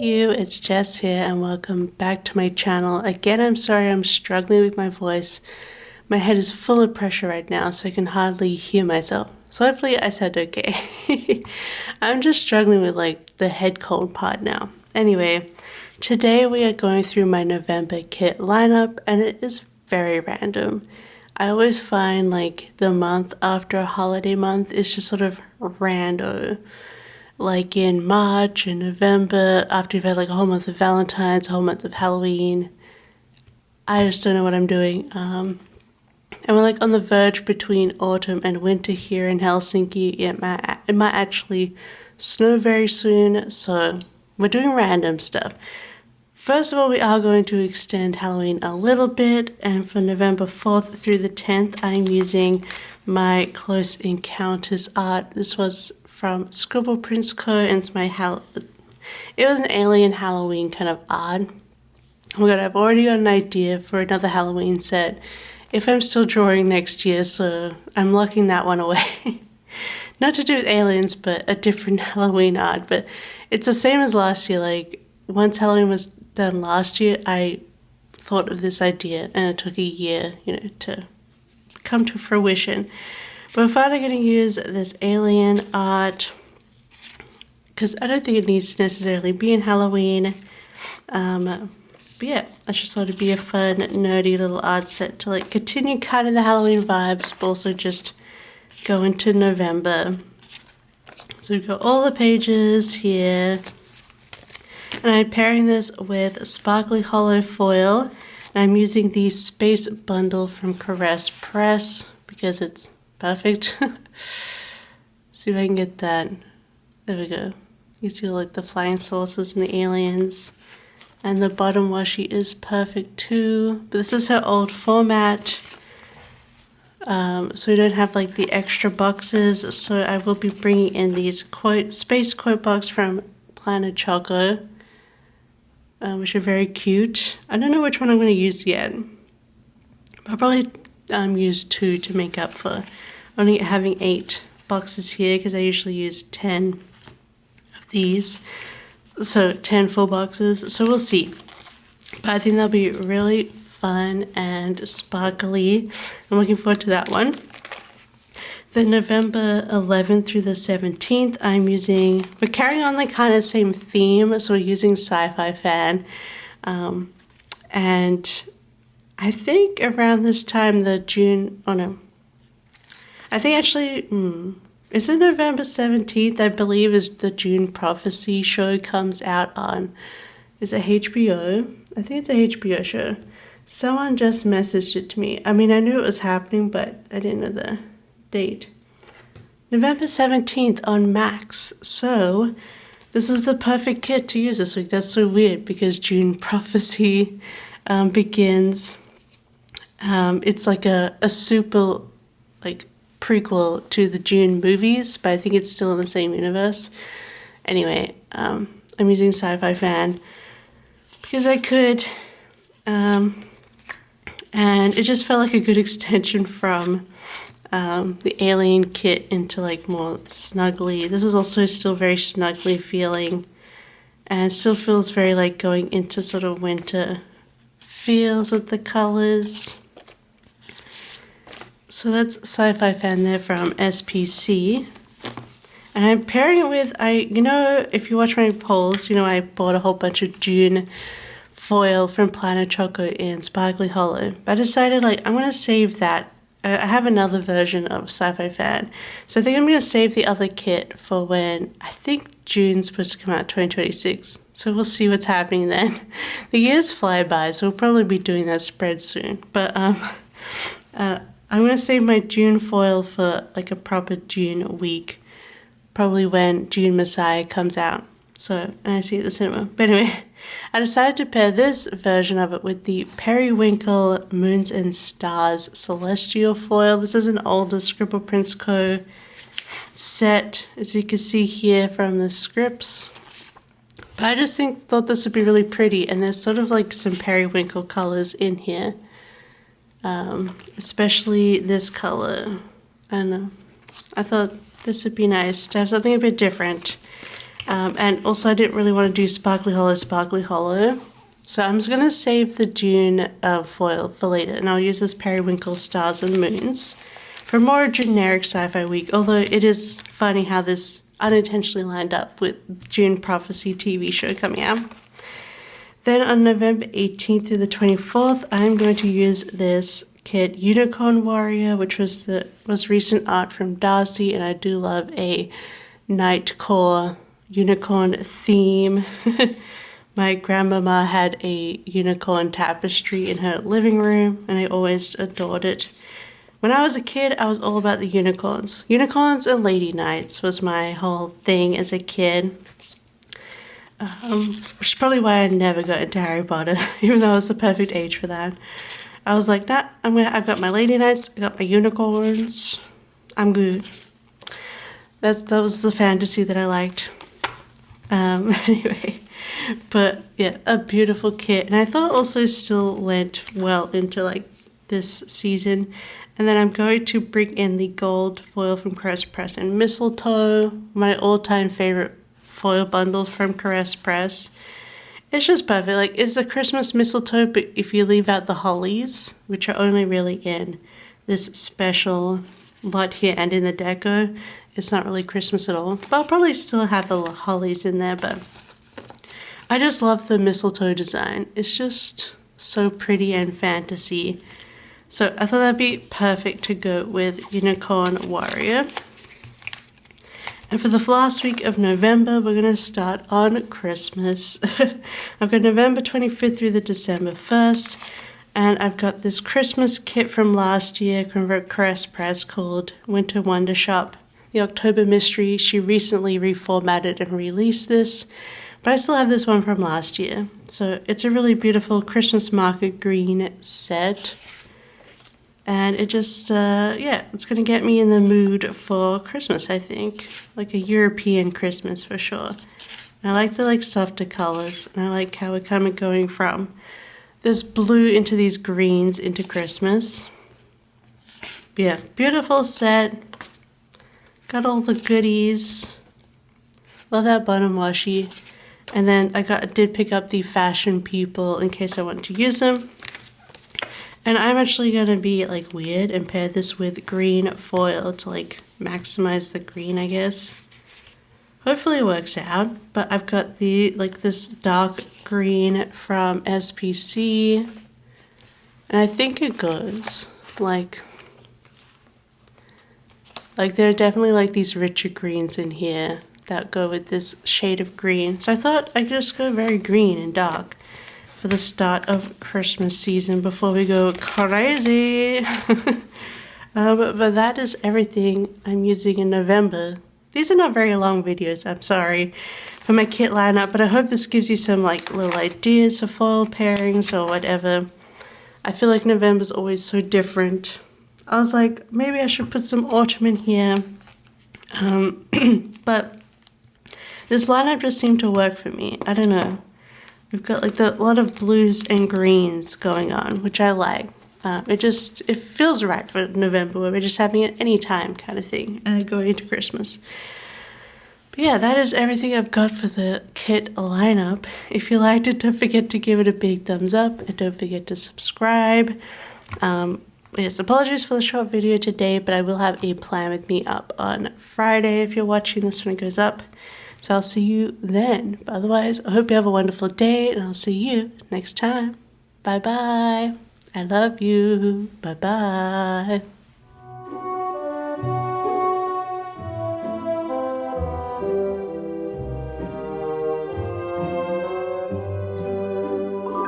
you, it's Jess here and welcome back to my channel. Again, I'm sorry I'm struggling with my voice. My head is full of pressure right now, so I can hardly hear myself. So hopefully I said okay. I'm just struggling with like the head cold part now. Anyway, today we are going through my November kit lineup and it is very random. I always find like the month after a holiday month is just sort of rando. Like in March and November, after you've had like a whole month of Valentine's, a whole month of Halloween. I just don't know what I'm doing. And we're like on the verge between autumn and winter here in Helsinki. It might actually snow very soon, so we're doing random stuff. First of all, we are going to extend Halloween a little bit, and for November 4th through the 10th, I'm using my Close Encounters art. This was from Scribble Prints Co, and it's my it was an alien Halloween kind of art. Oh my god, I've already got an idea for another Halloween set if I'm still drawing next year, so I'm locking that one away. Not to do with aliens, but a different Halloween art, but it's the same as last year. Like, once Halloween was done last year, I thought of this idea, and it took a year, to come to fruition. But we're finally going to use this alien art, because I don't think it needs to necessarily be in Halloween. But yeah, I just thought it'd be a fun, nerdy little art set to like continue kind of the Halloween vibes, but also just go into November. So we've got all the pages here. And I'm pairing this with sparkly hollow foil. And I'm using the Space Bundle from Caress Press because it's perfect. See if I can get that. There we go. You see like the flying saucers and the aliens. And the bottom washi is perfect too. But this is her old format. So we don't have like the extra boxes. So I will be bringing in these space quote box from Planet Choco. Which are very cute. I don't know which one I'm going to use yet. I'll probably use 2 to make up for only having 8 boxes here, because I usually use 10 of these. So 10 full boxes. So we'll see. But I think that'll be really fun and sparkly. I'm looking forward to that one. Then November 11th through the 17th, we're carrying on like kind of the same theme, so we're using Sci-Fi Fan. And I think around this time, I think actually, is it November 17th, I believe, is the June Prophecy show comes out on, is it HBO? I think it's a HBO show. Someone just messaged it to me. I mean, I knew it was happening, but I didn't know the date. November 17th on Max. So this is the perfect kit to use this week. That's so weird because June Prophecy begins. It's like a super like prequel to the June movies, but I think it's still in the same universe. Anyway, I'm using Sci-Fi Fan because I could. And it just felt like a good extension from the alien kit into like more snuggly. This is also still very snuggly feeling, and it still feels very like going into sort of winter feels with the colors. So that's Sci-Fi Fan there from SPC. And I'm pairing it with, if you watch my polls, I bought a whole bunch of June foil from Planet Choco in Sparkly Hollow. But I decided I'm going to save that. I have another version of Sci-Fi Fan. So I think I'm going to save the other kit for when I think June's supposed to come out 2026. So we'll see what's happening then. The years fly by, so we'll probably be doing that spread soon. But I'm going to save my June foil for like a proper June week. Probably when June Messiah comes out. So, and I see it at the cinema. But anyway, I decided to pair this version of it with the Periwinkle Moons and Stars Celestial foil. This is an older Scribble Prints Co. set, as you can see here from the scripts. But I just thought this would be really pretty, and there's sort of like some periwinkle colors in here. Especially this color. I don't know. I thought this would be nice to have something a bit different. And also I didn't really want to do sparkly hollow. So I'm just going to save the June foil for later, and I'll use this Periwinkle Stars and Moons for more generic sci-fi week, although it is funny how this unintentionally lined up with June Prophecy TV show coming out. Then on November 18th through the 24th, I'm going to use this kit Unicorn Warrior, which was the most recent art from Darcy, and I do love a Nightcore unicorn theme. My grandmama had a unicorn tapestry in her living room, and I always adored it. When I was a kid, I was all about the unicorns. Unicorns and lady knights was my whole thing as a kid. Which is probably why I never got into Harry Potter, even though I was the perfect age for that. I was like, nah, I've got my lady knights, I got my unicorns, I'm good. That was the fantasy that I liked. Anyway, but yeah, a beautiful kit, and I thought also still went well into like this season. And then I'm going to bring in the gold foil from Caress Press and Mistletoe, my all-time favorite foil bundle from Caress Press. It's just perfect. Like, it's the Christmas mistletoe, but if you leave out the hollies, which are only really in this special lot here and in the deco, it's not really Christmas at all. But I'll probably still have the hollies in there, but I just love the mistletoe design. It's just so pretty and fantasy. So I thought that'd be perfect to go with Unicorn Warrior. And for the last week of November, we're going to start on Christmas. I've got November 25th through the December 1st. And I've got this Christmas kit from last year from Caress Press called Winter Wonder Shop. The October Mystery, she recently reformatted and released this. But I still have this one from last year. So it's a really beautiful Christmas market green set. And it just, yeah, it's going to get me in the mood for Christmas, I think. Like a European Christmas for sure. And I like the softer colors. And I like how we're kind of going from this blue into these greens into Christmas. But yeah, beautiful set. Got all the goodies. Love that bottom washi. And then I did pick up the Fashion People in case I want to use them. And I'm actually going to be like weird and pair this with green foil to like maximize the green, I guess. Hopefully it works out. But I've got the this dark green from SPC. And I think it goes like there are definitely like these richer greens in here that go with this shade of green. So I thought I could just go very green and dark for the start of Christmas season before we go crazy. But that is everything I'm using in November. These are not very long videos, I'm sorry, for my kit lineup, but I hope this gives you some like little ideas for foil pairings or whatever. I feel like November's always so different. I was like, maybe I should put some autumn in here. But this lineup just seemed to work for me. I don't know. We've got like a lot of blues and greens going on, which I like. It feels right for November, where we're just having it any time kind of thing, going into Christmas. But yeah, that is everything I've got for the kit lineup. If you liked it, don't forget to give it a big thumbs up, and don't forget to subscribe. Yes, apologies for the short video today, but I will have a plan with me up on Friday if you're watching this when it goes up. So I'll see you then. But otherwise, I hope you have a wonderful day, and I'll see you next time. Bye-bye. I love you. Bye-bye.